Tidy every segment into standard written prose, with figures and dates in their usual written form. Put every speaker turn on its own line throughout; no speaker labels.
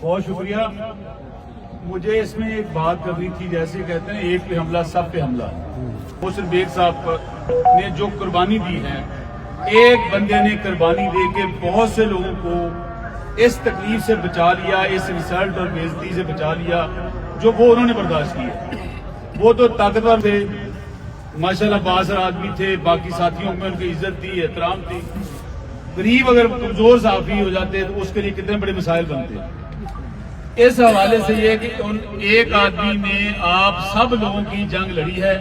بہت شکریہ. مجھے اس میں ایک بات کرنی تھی. جیسے کہتے ہیں ایک پہ حملہ سب پہ حملہ. محسن بیگ صاحب نے جو قربانی دی ہے, ایک بندے نے قربانی دے کے بہت سے لوگوں کو اس تکلیف سے بچا لیا, اس انسلٹ اور بے عزتی سے بچا لیا جو وہ انہوں نے برداشت کی ہے. وہ تو طاقتور تھے ماشاءاللہ, بااثر آدمی تھے, باقی ساتھیوں میں ان کی عزت تھی, احترام تھی. غریب اگر کمزور صحافی ہو جاتے تو اس کے لیے کتنے بڑے مسائل بنتے. اس حوالے سے یہ کہ ان ایک آدمی نے آپ سب لوگوں کی جنگ لڑی ہے,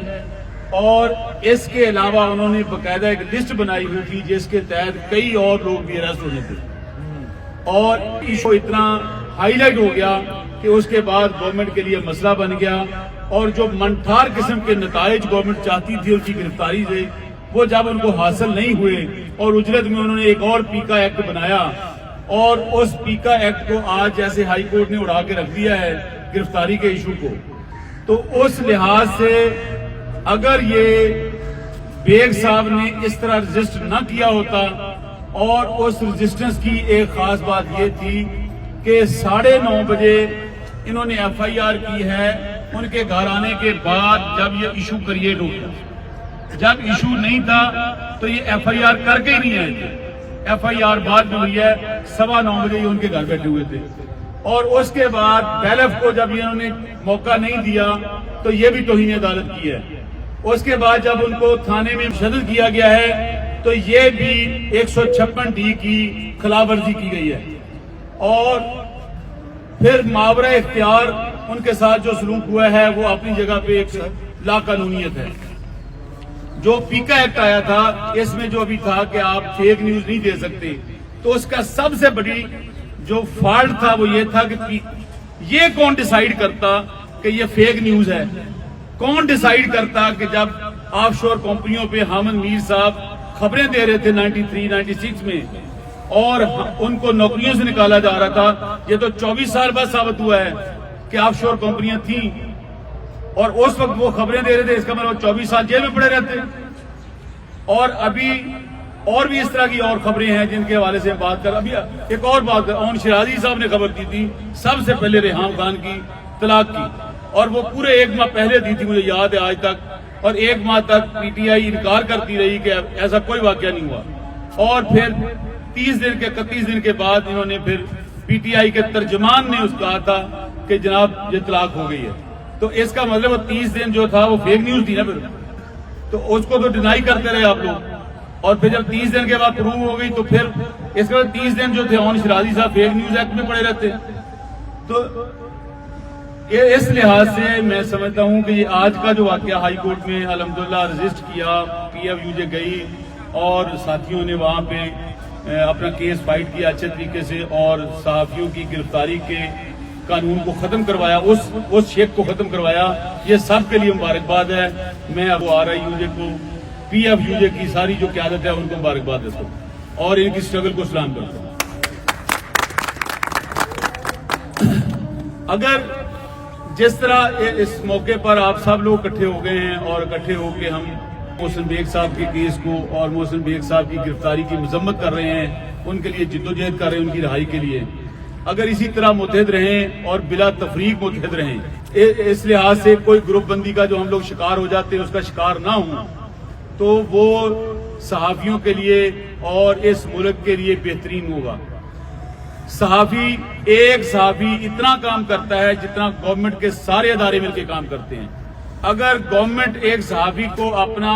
اور اس کے علاوہ انہوں نے باقاعدہ ایک لسٹ بنائی ہوئی تھی جس کے تحت کئی اور لوگ بھی اریسٹ ہونے تھے, اور ایشو اتنا ہائی لائٹ ہو گیا کہ اس کے بعد گورنمنٹ کے لیے مسئلہ بن گیا. اور جو منٹھار قسم کے نتائج گورنمنٹ چاہتی تھی ان کی گرفتاری سے, وہ جب ان کو حاصل نہیں ہوئے اور اجرت میں انہوں نے ایک اور پیکا ایکٹ بنایا, اور اس پیکا ایکٹ کو آج جیسے ہائی کورٹ نے اڑا کے رکھ دیا ہے گرفتاری کے ایشو کو. تو اس لحاظ سے اگر یہ بیگ صاحب نے اس طرح رجسٹ نہ کیا ہوتا, اور اس رجسٹنس کی ایک خاص بات یہ تھی کہ 9:30 بجے انہوں نے ایف آئی آر کی ہے ان کے گھر آنے کے بعد, جب یہ ایشو کریٹ ہو گیا. جب ایشو نہیں تھا تو یہ ایف آئی آر کر کے ہی نہیں آئے تھے. ایف آئی آر بعد میں ہوئی ہے, 9:15 بجے یہ ان کے گھر بیٹھے ہوئے تھے. اور اس کے بعد بیلف کو جب انہوں نے موقع نہیں دیا تو یہ بھی توہین عدالت کی ہے. اس کے بعد جب ان کو تھانے میں تشدد کیا گیا ہے تو یہ بھی 156D کی خلاف ورزی کی گئی ہے. اور پھر ماورا اختیار ان کے ساتھ جو سلوک ہوا ہے وہ اپنی جگہ پہ ایک لا قانونیت ہے. جو پیکا ایکٹ آیا تھا اس میں جو ابھی تھا کہ آپ فیک نیوز نہیں دے سکتے, تو اس کا سب سے بڑی جو فالٹ تھا وہ یہ تھا کہ یہ کون ڈیسائیڈ کرتا کہ یہ فیک نیوز ہے؟ کون ڈیسائیڈ کرتا کہ جب آف شور کمپنیوں پہ حامد میر صاحب خبریں دے رہے تھے 93, 96 میں, اور ان کو نوکریوں سے نکالا جا رہا تھا. یہ تو 24 سال بعد ثابت ہوا ہے کہ آف شور کمپنیاں تھیں, اور اس وقت وہ خبریں دے رہے تھے, اس کا مطلب 24 سال جیل میں پڑے رہتے. اور ابھی اور بھی اس طرح کی اور خبریں ہیں جن کے حوالے سے ہم بات کر. ابھی ایک اور بات, اون شرازی صاحب نے خبر دی تھی سب سے پہلے ریحام خان کی طلاق کی, اور وہ پورے 1 ماہ پہلے دی تھی, مجھے یاد ہے آج تک. اور 1 ماہ تک پی ٹی آئی انکار کرتی رہی کہ ایسا کوئی واقعہ نہیں ہوا. اور پھر 31 دن کے بعد انہوں نے پھر پی ٹی آئی کے ترجمان نے اس کہا تھا کہ جناب یہ طلاق ہو گئی ہے. تو اس کا مطلب 30 دن جو تھا وہ فیک نیوز تھی نا پھر, تو اس کو تو ڈینائی کرتے رہے آپ لوگ. اور پھر جب 30 دن کے بعد پروو ہو گئی تو پھر اس کے بعد 30 دن جو تھے اون شرازی صاحب فیک نیوز ایکٹ میں پڑے رہتے. تو اس لحاظ سے میں سمجھتا ہوں کہ یہ آج کا جو واقعہ ہائی کورٹ میں الحمدللہ رجسٹ کیا, پی ایف یو جے گئی اور ساتھیوں نے وہاں پہ اپنا کیس فائٹ کیا اچھے طریقے سے, اور صحافیوں کی گرفتاری کے قانون کو ختم کروایا, اس شیک کو ختم کروایا. یہ سب کے لیے مبارکباد ہے. میں اب آر آئی یو جے کو, پی ایف یو جے کی ساری جو قیادت ہے ان کو مبارکباد دیتا ہوں اور ان کی اسٹرگل کو سلام کرتا ہوں. اگر جس طرح اس موقع پر آپ سب لوگ اکٹھے ہو گئے ہیں اور اکٹھے ہو کے ہم محسن بیگ صاحب کے کیس کو اور محسن بیگ صاحب کی گرفتاری کی مذمت کر رہے ہیں, ان کے لیے جدوجہد کر رہے ہیں ان کی رہائی کے لیے, اگر اسی طرح متحد رہیں اور بلا تفریق متحد رہیں, اس لحاظ سے کوئی گروپ بندی کا جو ہم لوگ شکار ہو جاتے ہیں اس کا شکار نہ ہوں, تو وہ صحافیوں کے لیے اور اس ملک کے لیے بہترین ہوگا. صحافی, ایک صحافی اتنا کام کرتا ہے جتنا گورنمنٹ کے سارے ادارے مل کے کام کرتے ہیں. اگر گورنمنٹ ایک صحافی کو اپنا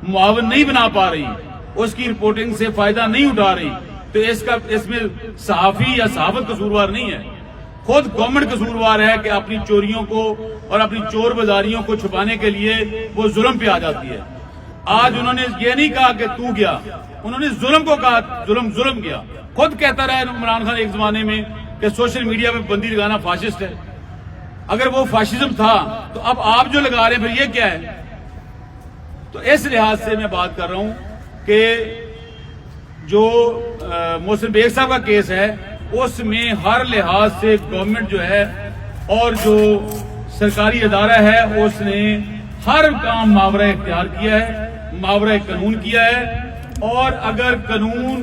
معاون نہیں بنا پا رہی, اس کی رپورٹنگ سے فائدہ نہیں اٹھا رہی, تو اس میں صحافی یا صحافت قصوروار نہیں ہے, خود گورنمنٹ قصوروار ہے کہ اپنی چوریوں کو اور اپنی چور بازاریوں کو چھپانے کے لیے وہ ظلم پہ آ جاتی ہے. آج انہوں نے یہ نہیں کہا کہ تو گیا, انہوں نے ظلم کو کہا, ظلم کیا. خود کہتا رہا عمران خان ایک زمانے میں کہ سوشل میڈیا پہ بندی لگانا فاشسٹ ہے. اگر وہ فاشزم تھا تو اب آپ جو لگا رہے ہیں پھر یہ کیا ہے؟ تو اس لحاظ سے میں بات کر رہا ہوں کہ جو محسن بیگ صاحب کا کیس ہے اس میں ہر لحاظ سے گورنمنٹ جو ہے اور جو سرکاری ادارہ ہے اس نے ہر کام ماورا اختیار کیا ہے, ماورا قانون کیا ہے. اور اگر قانون